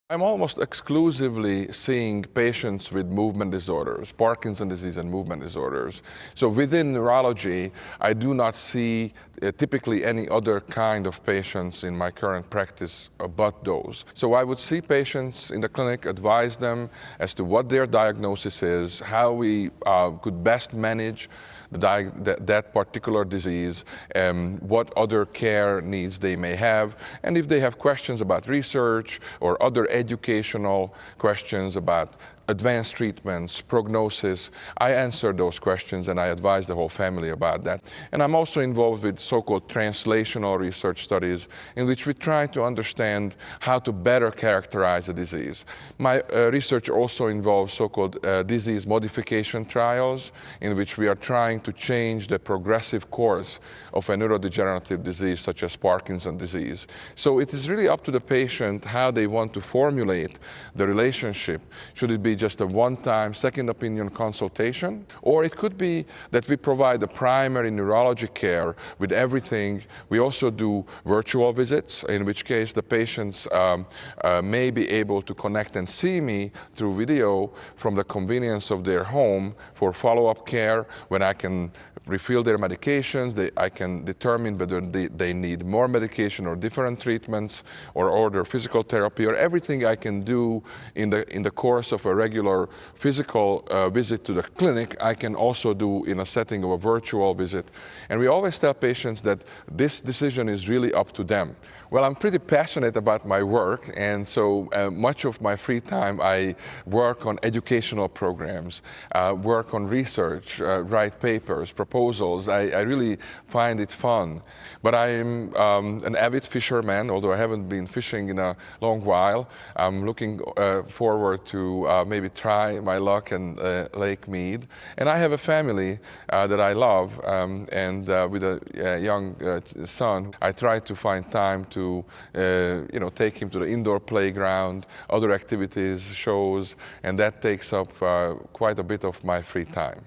I'm almost exclusively seeing patients with movement disorders, Parkinson disease and movement disorders. So within neurology, I do not see typically any other kind of patients in my current practice but those. So I would see patients in the clinic, advise them as to what their diagnosis is, how we could best manage that particular disease, what other care needs they may have, and if they have questions about research or other educational questions about advanced treatments, prognosis, I answer those questions and I advise the whole family about that. And I'm also involved with so-called translational research studies in which we try to understand how to better characterize the disease. My research also involves so-called disease modification trials in which we are trying to change the progressive course of a neurodegenerative disease such as Parkinson's disease. So it is really up to the patient how they want to formulate the relationship. Should it be just a one-time second opinion consultation, or it could be that we provide the primary neurology care with everything. We also do virtual visits, in which case the patients may be able to connect and see me through video from the convenience of their home for follow-up care when I can refill their medications. I can determine whether they need more medication or different treatments, or order physical therapy, or everything I can do in the course of a regular physical visit to the clinic, I can also do in a setting of a virtual visit. And we always tell patients that this decision is really up to them. Well, I'm pretty passionate about my work, and so much of my free time I work on educational programs, work on research, write papers, proposals. I really find it fun. But I'm an avid fisherman, although I haven't been fishing in a long while. I'm looking forward to maybe try my luck in Lake Mead. And I have a family that I love, and with a young son, I try to find time to take him to the indoor playground, other activities, shows, and that takes up quite a bit of my free time.